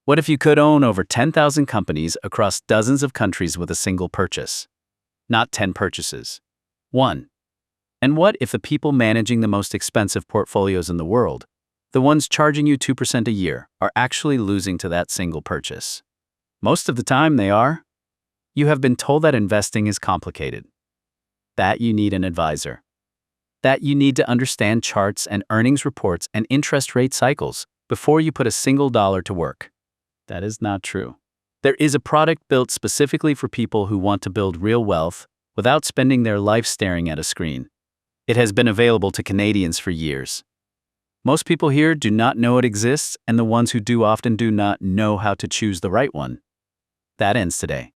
What if you could own over 10,000 companies across dozens of countries with a single purchase? Not 10 purchases. 1. And what if the people managing the most expensive portfolios in the world, the ones charging you 2% a year, are actually losing to that single purchase? Most of the time they are. You have been told that investing is complicated, that you need an advisor, that you need to understand charts and earnings reports and interest rate cycles before you put a single dollar to work. That is not true. There is a product built specifically for people who want to build real wealth without spending their life staring at a screen. It has been available to Canadians for years. Most people here do not know it exists, and the ones who do often do not know how to choose the right one. That ends today.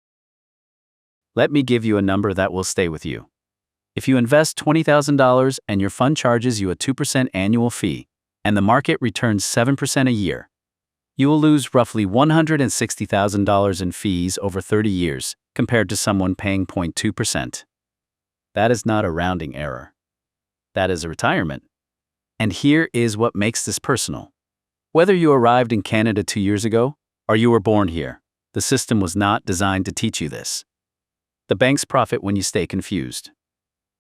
Let me give you a number that will stay with you. If you invest $20,000 and your fund charges you a 2% annual fee, and the market returns 7% a year, you will lose roughly $160,000 in fees over 30 years compared to someone paying 0.2%. That is not a rounding error. That is a retirement. And here is what makes this personal. Whether you arrived in Canada 2 years ago or you were born here, the system was not designed to teach you this. The banks profit when you stay confused.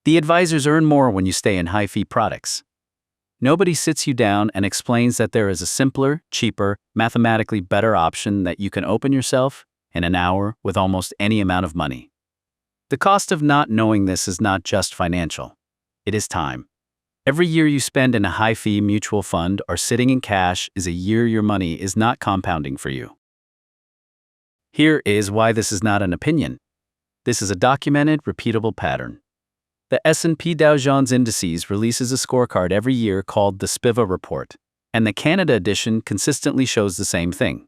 The advisors earn more when you stay in high-fee products. Nobody sits you down and explains that there is a simpler, cheaper, mathematically better option that you can open yourself in an hour with almost any amount of money. The cost of not knowing this is not just financial. It is time. Every year you spend in a high-fee mutual fund or sitting in cash is a year your money is not compounding for you. Here is why this is not an opinion. This is a documented, repeatable pattern. The S&P Dow Jones Indices releases a scorecard every year called the SPIVA Report, and the Canada edition consistently shows the same thing.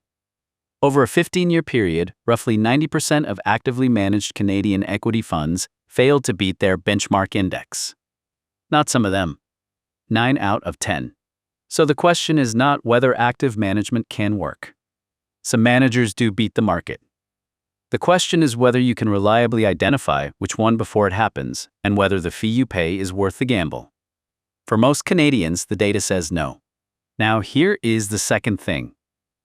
Over a 15-year period, roughly 90% of actively managed Canadian equity funds failed to beat their benchmark index. Not some of them. 9 out of 10. So the question is not whether active management can work. Some managers do beat the market. The question is whether you can reliably identify which one before it happens and whether the fee you pay is worth the gamble. For most Canadians, the data says no. Now here is the second thing.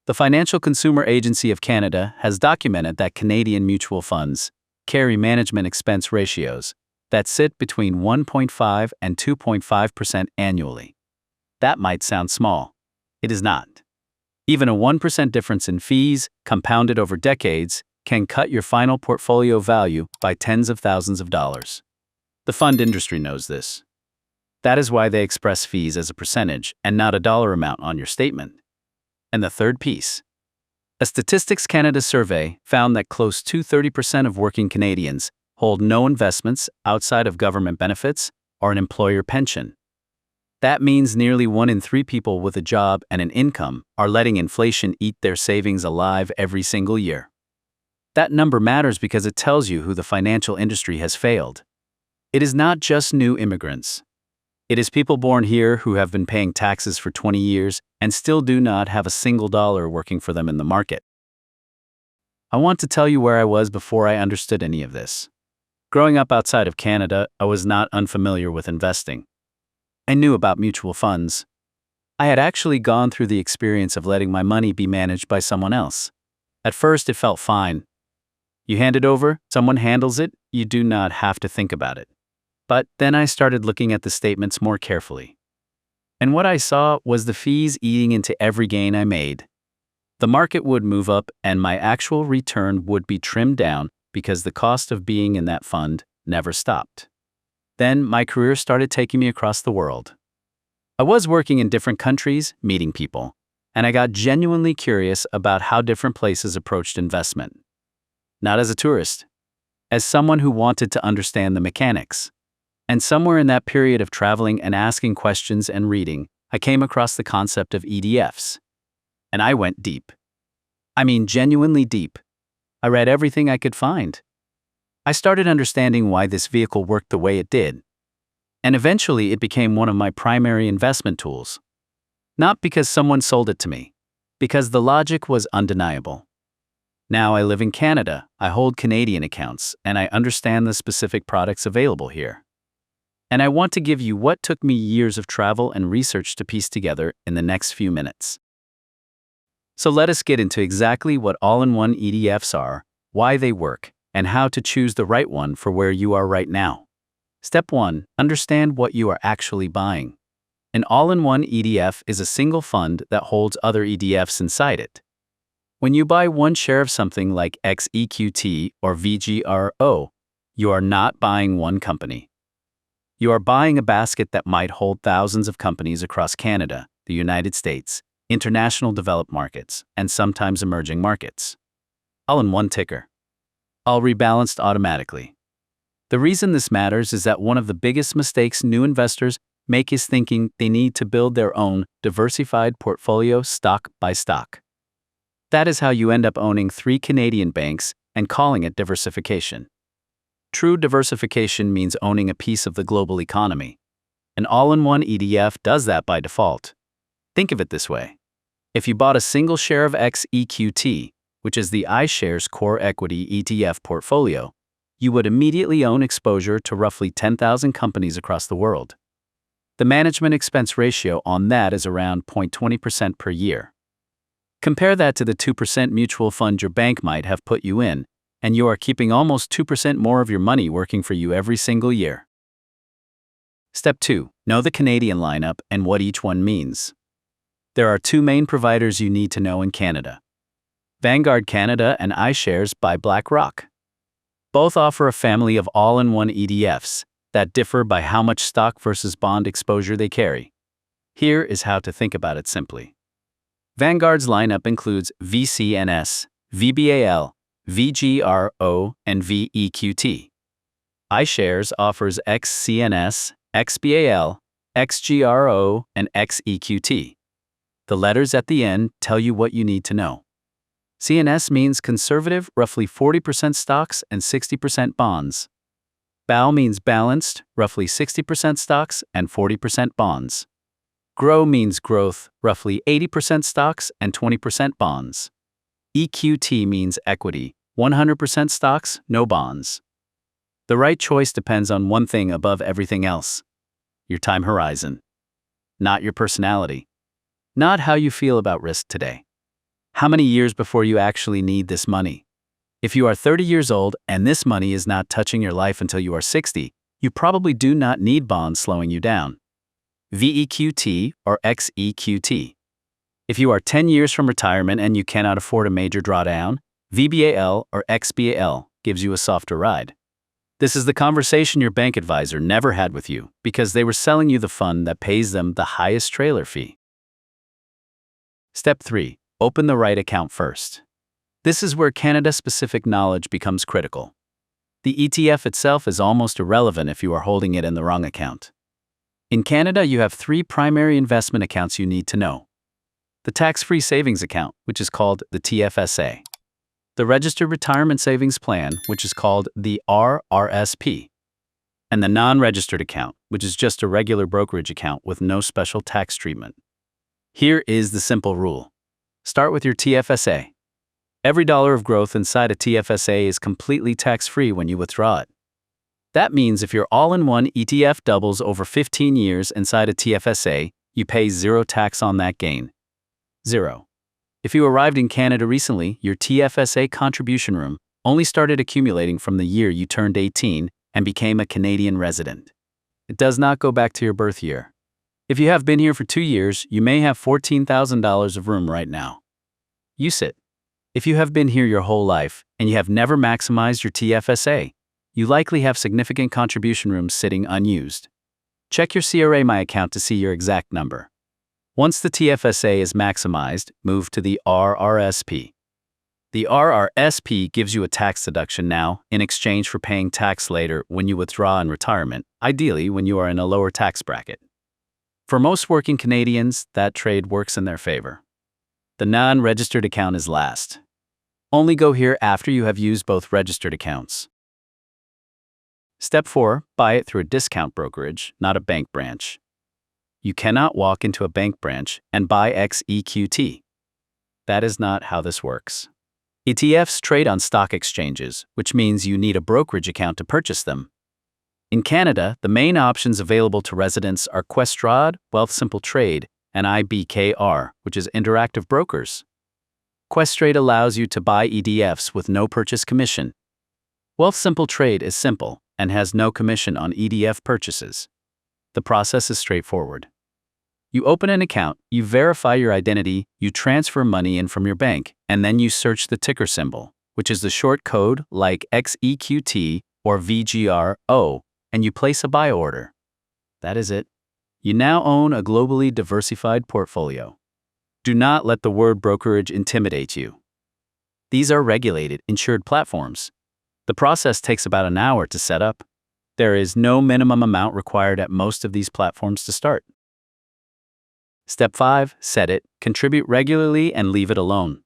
The Financial Consumer Agency of Canada has documented that Canadian mutual funds carry management expense ratios that sit between 1.5 and 2.5% annually. That might sound small. It is not. Even a 1% difference in fees, compounded over decades, can cut your final portfolio value by tens of thousands of dollars. The fund industry knows this. That is why they express fees as a percentage and not a dollar amount on your statement. And the third piece. A Statistics Canada survey found that close to 30% of working Canadians hold no investments outside of government benefits or an employer pension. That means nearly 1 in 3 people with a job and an income are letting inflation eat their savings alive every single year. That number matters because it tells you who the financial industry has failed. It is not just new immigrants. It is people born here who have been paying taxes for 20 years and still do not have a single dollar working for them in the market. I want to tell you where I was before I understood any of this. Growing up outside of Canada, I was not unfamiliar with investing. I knew about mutual funds. I had actually gone through the experience of letting my money be managed by someone else. At first, it felt fine. You hand it over, someone handles it, you do not have to think about it. But then I started looking at the statements more carefully. And what I saw was the fees eating into every gain I made. The market would move up and my actual return would be trimmed down because the cost of being in that fund never stopped. Then my career started taking me across the world. I was working in different countries, meeting people, and I got genuinely curious about how different places approached investment. Not as a tourist, as someone who wanted to understand the mechanics. And somewhere in that period of traveling and asking questions and reading, I came across the concept of ETFs. And I went deep. I mean, genuinely deep. I read everything I could find. I started understanding why this vehicle worked the way it did. And eventually it became one of my primary investment tools. Not because someone sold it to me, because the logic was undeniable. Now I live in Canada, I hold Canadian accounts, and I understand the specific products available here. And I want to give you what took me years of travel and research to piece together in the next few minutes. So let us get into exactly what all-in-one ETFs are, why they work, and how to choose the right one for where you are right now. Step 1. Understand what you are actually buying. An all-in-one ETF is a single fund that holds other ETFs inside it. When you buy one share of something like VEQT or VGRO, you are not buying one company. You are buying a basket that might hold thousands of companies across Canada, the United States, international developed markets, and sometimes emerging markets. All in one ticker. All rebalanced automatically. The reason this matters is that one of the biggest mistakes new investors make is thinking they need to build their own diversified portfolio stock by stock. That is how you end up owning 3 Canadian banks and calling it diversification. True diversification means owning a piece of the global economy. An all-in-one ETF does that by default. Think of it this way. If you bought a single share of VEQT, which is the iShares Core Equity ETF portfolio, you would immediately own exposure to roughly 10,000 companies across the world. The management expense ratio on that is around 0.20% per year. Compare that to the 2% mutual fund your bank might have put you in, and you are keeping almost 2% more of your money working for you every single year. Step 2. Know the Canadian lineup and what each one means. There are 2 main providers you need to know in Canada: Vanguard Canada and iShares by BlackRock. Both offer a family of all-in-one ETFs that differ by how much stock versus bond exposure they carry. Here is how to think about it simply. Vanguard's lineup includes VCNS, VBAL, VGRO, and VEQT. iShares offers XCNS, XBAL, XGRO, and XEQT. The letters at the end tell you what you need to know. CNS means conservative, roughly 40% stocks and 60% bonds. BAL means balanced, roughly 60% stocks and 40% bonds. GRO means growth, roughly 80% stocks and 20% bonds. EQT means equity, 100% stocks, no bonds. The right choice depends on one thing above everything else: your time horizon. Not your personality. Not how you feel about risk today. How many years before you actually need this money? If you are 30 years old and this money is not touching your life until you are 60, you probably do not need bonds slowing you down. VEQT or XEQT. If you are 10 years from retirement and you cannot afford a major drawdown, VBAL or XBAL gives you a softer ride. This is the conversation your bank advisor never had with you because they were selling you the fund that pays them the highest trailer fee. Step 3. Open the right account first. This is where Canada-specific knowledge becomes critical. The ETF itself is almost irrelevant if you are holding it in the wrong account. In Canada, you have 3 primary investment accounts you need to know. The tax-free savings account, which is called the TFSA. The registered retirement savings plan, which is called the RRSP. And the non-registered account, which is just a regular brokerage account with no special tax treatment. Here is the simple rule. Start with your TFSA. Every dollar of growth inside a TFSA is completely tax-free when you withdraw it. That means if your all-in-one ETF doubles over 15 years inside a TFSA, you pay 0 tax on that gain. 0. If you arrived in Canada recently, your TFSA contribution room only started accumulating from the year you turned 18 and became a Canadian resident. It does not go back to your birth year. If you have been here for 2 years, you may have $14,000 of room right now. Use it. If you have been here your whole life and you have never maximized your TFSA, you likely have significant contribution rooms sitting unused. Check your CRA My Account to see your exact number. Once the TFSA is maximized, move to the RRSP. The RRSP gives you a tax deduction now in exchange for paying tax later when you withdraw in retirement, ideally when you are in a lower tax bracket. For most working Canadians, that trade works in their favor. The non-registered account is last. Only go here after you have used both registered accounts. Step 4. Buy it through a discount brokerage, not a bank branch. You cannot walk into a bank branch and buy XEQT. That is not how this works. ETFs trade on stock exchanges, which means you need a brokerage account to purchase them. In Canada, the main options available to residents are Questrade, Wealthsimple Trade, and IBKR, which is Interactive Brokers. Questrade allows you to buy ETFs with no purchase commission. Wealthsimple Trade is simple and has no commission on ETF purchases. The process is straightforward. You open an account, you verify your identity, you transfer money in from your bank, and then you search the ticker symbol, which is the short code like VEQT or VGRO, and you place a buy order. That is it. You now own a globally diversified portfolio. Do not let the word brokerage intimidate you. These are regulated, insured platforms. The process takes about an hour to set up. There is no minimum amount required at most of these platforms to start. Step 5. Set it, contribute regularly, and leave it alone.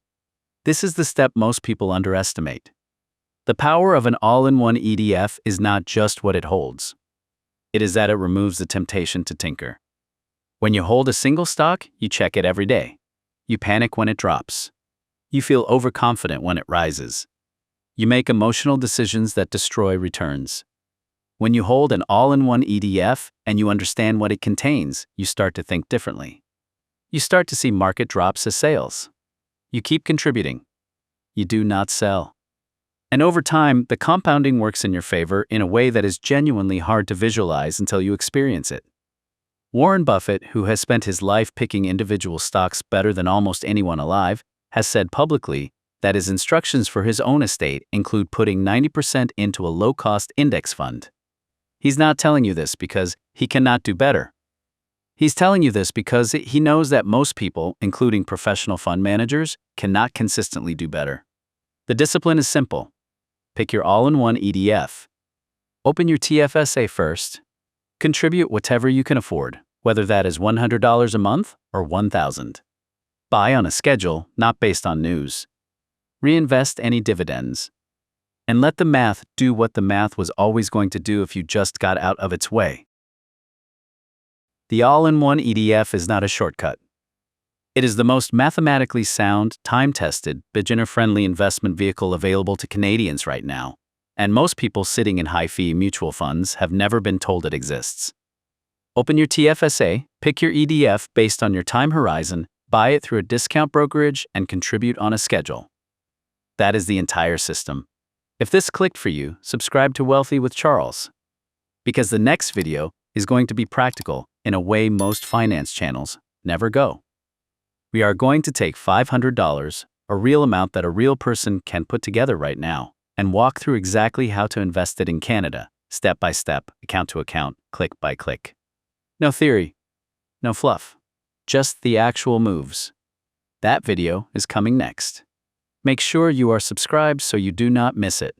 This is the step most people underestimate. The power of an all-in-one ETF is not just what it holds. It is that it removes the temptation to tinker. When you hold a single stock, you check it every day. You panic when it drops. You feel overconfident when it rises. You make emotional decisions that destroy returns. When you hold an all-in-one ETF and you understand what it contains, you start to think differently. You start to see market drops as sales. You keep contributing. You do not sell. And over time, the compounding works in your favor in a way that is genuinely hard to visualize until you experience it. Warren Buffett, who has spent his life picking individual stocks better than almost anyone alive, has said publicly that his instructions for his own estate include putting 90% into a low-cost index fund. He's not telling you this because he cannot do better. He's telling you this because he knows that most people, including professional fund managers, cannot consistently do better. The discipline is simple. Pick your all-in-one ETF. Open your TFSA first. Contribute whatever you can afford, whether that is $100 a month or $1,000. Buy on a schedule, not based on news. Reinvest any dividends. And let the math do what the math was always going to do if you just got out of its way. The all-in-one ETF is not a shortcut. It is the most mathematically sound, time-tested, beginner-friendly investment vehicle available to Canadians right now, and most people sitting in high-fee mutual funds have never been told it exists. Open your TFSA, pick your ETF based on your time horizon, buy it through a discount brokerage, and contribute on a schedule. That is the entire system. If this clicked for you, subscribe to Wealthy with Charles. Because the next video is going to be practical in a way most finance channels never go. We are going to take $500, a real amount that a real person can put together right now, and walk through exactly how to invest it in Canada, step by step, account to account, click by click. No theory, no fluff, just the actual moves. That video is coming next. Make sure you are subscribed so you do not miss it.